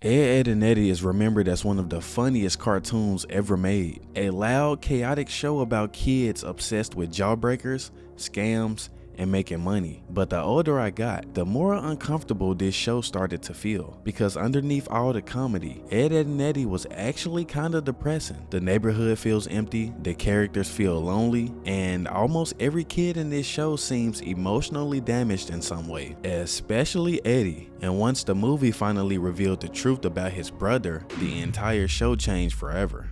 Ed, Ed, and Eddy is remembered as one of the funniest cartoons ever made. A loud, chaotic show about kids obsessed with jawbreakers, scams, and making money. But the older I got, the more uncomfortable this show started to feel. Because underneath all the comedy, Ed, Ed, and Eddy was actually kinda depressing. The neighborhood feels empty, the characters feel lonely, and almost every kid in this show seems emotionally damaged in some way, especially Eddy. And once the movie finally revealed the truth about his brother, the entire show changed forever.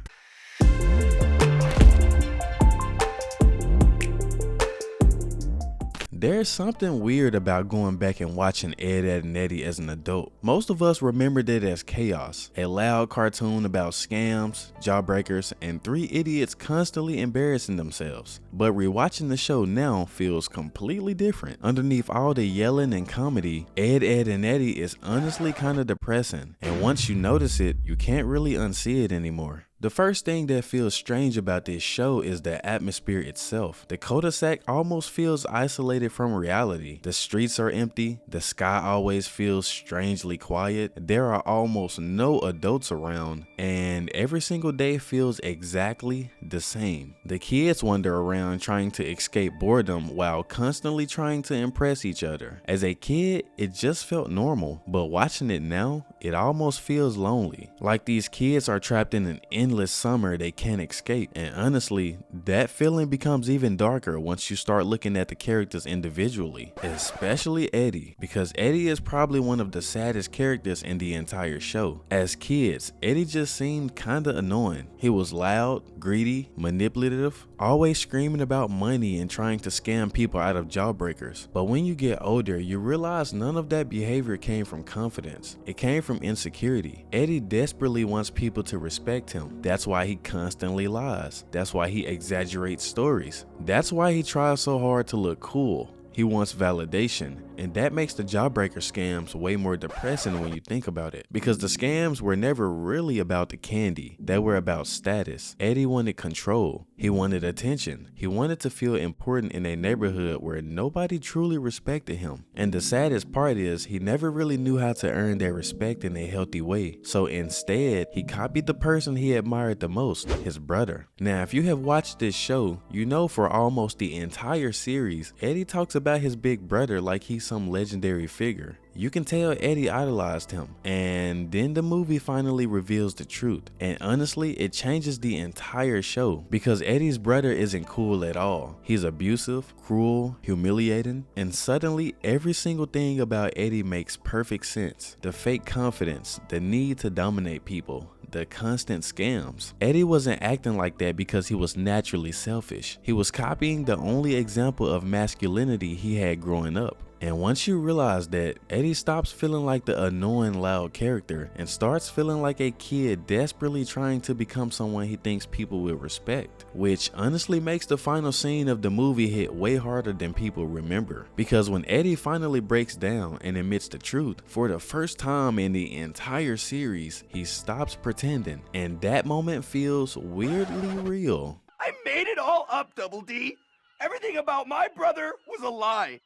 There's something weird about going back and watching Ed, Ed, and Eddy as an adult. Most of us remembered it as chaos, a loud cartoon about scams, jawbreakers, and three idiots constantly embarrassing themselves. But rewatching the show now feels completely different. Underneath all the yelling and comedy, Ed, Ed, and Eddy is honestly kinda depressing, and once you notice it, you can't really unsee it anymore. The first thing that feels strange about this show is the atmosphere itself. The cul-de-sac almost feels isolated from reality. The streets are empty, the sky always feels strangely quiet, there are almost no adults around, and every single day feels exactly the same. The kids wander around trying to escape boredom while constantly trying to impress each other. As a kid, it just felt normal, but watching it now, it almost feels lonely. Like these kids are trapped in an endless summer they can't escape. And honestly, that feeling becomes even darker once you start looking at the characters individually, especially Eddy, because Eddy is probably one of the saddest characters in the entire show. As kids, Eddy just seemed kinda annoying. He was loud, greedy, manipulative, always screaming about money and trying to scam people out of jawbreakers. But when you get older, you realize none of that behavior came from confidence. It came from insecurity. Eddy desperately wants people to respect him. That's why he constantly lies. That's why he exaggerates stories. That's why he tries so hard to look cool. He wants validation, and that makes the jawbreaker scams way more depressing when you think about it. Because the scams were never really about the candy, they were about status. Eddy wanted control, he wanted attention, he wanted to feel important in a neighborhood where nobody truly respected him. And the saddest part is, he never really knew how to earn their respect in a healthy way. So instead, he copied the person he admired the most, his brother. Now, if you have watched this show, you know for almost the entire series, Eddy talks about his big brother like he's some legendary figure. You can tell Eddy idolized him, and then the movie finally reveals the truth. And honestly, it changes the entire show because Eddy's brother isn't cool at all. He's abusive, cruel, humiliating, and suddenly every single thing about Eddy makes perfect sense. The fake confidence, the need to dominate people, the constant scams. Eddy wasn't acting like that because he was naturally selfish. He was copying the only example of masculinity he had growing up. And once you realize that, Eddy stops feeling like the annoying loud character and starts feeling like a kid desperately trying to become someone he thinks people will respect. Which honestly makes the final scene of the movie hit way harder than people remember. Because when Eddy finally breaks down and admits the truth, for the first time in the entire series, he stops pretending. And that moment feels weirdly real. I made it all up, Double D. Everything about my brother was a lie.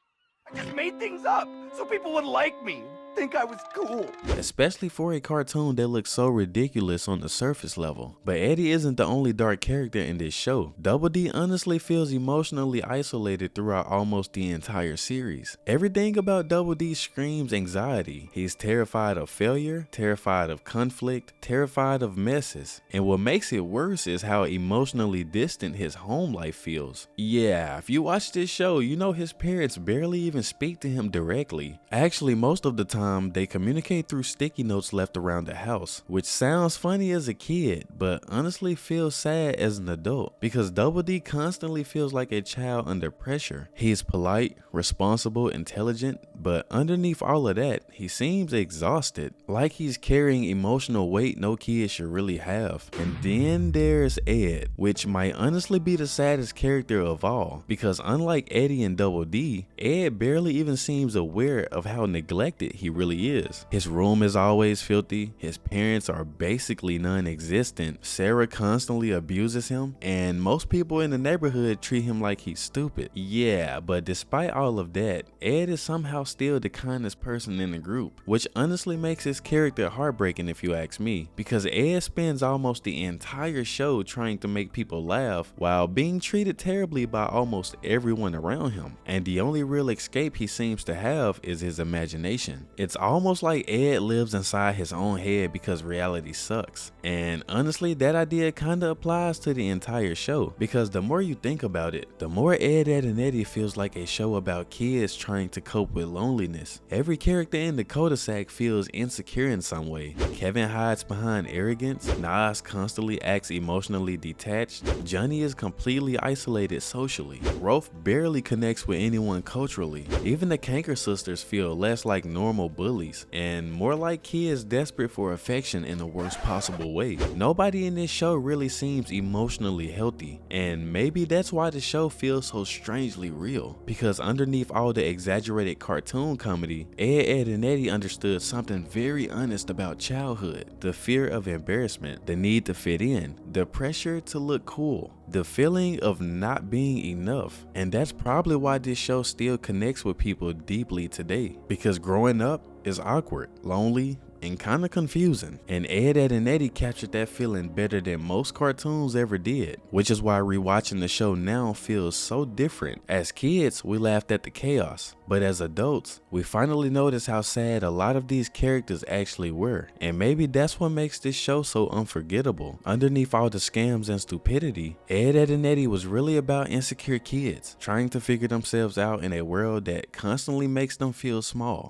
I just made things up so people would like me, think I was cool. Especially for a cartoon that looks so ridiculous on the surface level. But Eddy isn't the only dark character in this show. Double D honestly feels emotionally isolated throughout almost the entire series. Everything about Double D screams anxiety. He's terrified of failure, terrified of conflict, terrified of messes. And what makes it worse is how emotionally distant his home life feels. Yeah, if you watch this show, you know his parents barely even speak to him directly. Actually, most of the time, they communicate through sticky notes left around the house, which sounds funny as a kid, but honestly feels sad as an adult, because Double D constantly feels like a child under pressure. He's polite, responsible, intelligent, but underneath all of that, he seems exhausted, like he's carrying emotional weight no kid should really have. And then there's Ed, which might honestly be the saddest character of all, because unlike Eddy and Double D, Ed barely even seems aware of how neglected he he really is. His room is always filthy, his parents are basically non-existent, Sarah constantly abuses him, and most people in the neighborhood treat him like he's stupid. Yeah, but despite all of that, Ed is somehow still the kindest person in the group, which honestly makes his character heartbreaking if you ask me, because Ed spends almost the entire show trying to make people laugh while being treated terribly by almost everyone around him, and the only real escape he seems to have is his imagination. It's almost like Ed lives inside his own head because reality sucks, and honestly that idea kinda applies to the entire show, because the more you think about it, the more Ed, Edd and Eddy feels like a show about kids trying to cope with loneliness. Every character in the cul-de-sac feels insecure in some way. Kevin hides behind arrogance, Nas constantly acts emotionally detached, Johnny is completely isolated socially, Rolf barely connects with anyone culturally, even the Kanker sisters feel less like normal bullies and more like kids desperate for affection in the worst possible way. Nobody in this show really seems emotionally healthy, and maybe that's why the show feels so strangely real, because underneath all the exaggerated cartoon comedy, Ed, Edd and Eddy understood something very honest about childhood: the fear of embarrassment, the need to fit in, the pressure to look cool, the feeling of not being enough. And that's probably why this show still connects with people deeply today, because growing up is awkward, lonely, and kinda confusing, and Ed, Edd and Eddy captured that feeling better than most cartoons ever did, which is why rewatching the show now feels so different. As kids, we laughed at the chaos, but as adults, we finally notice how sad a lot of these characters actually were, and maybe that's what makes this show so unforgettable. Underneath all the scams and stupidity, Ed, Edd and Eddy was really about insecure kids trying to figure themselves out in a world that constantly makes them feel small.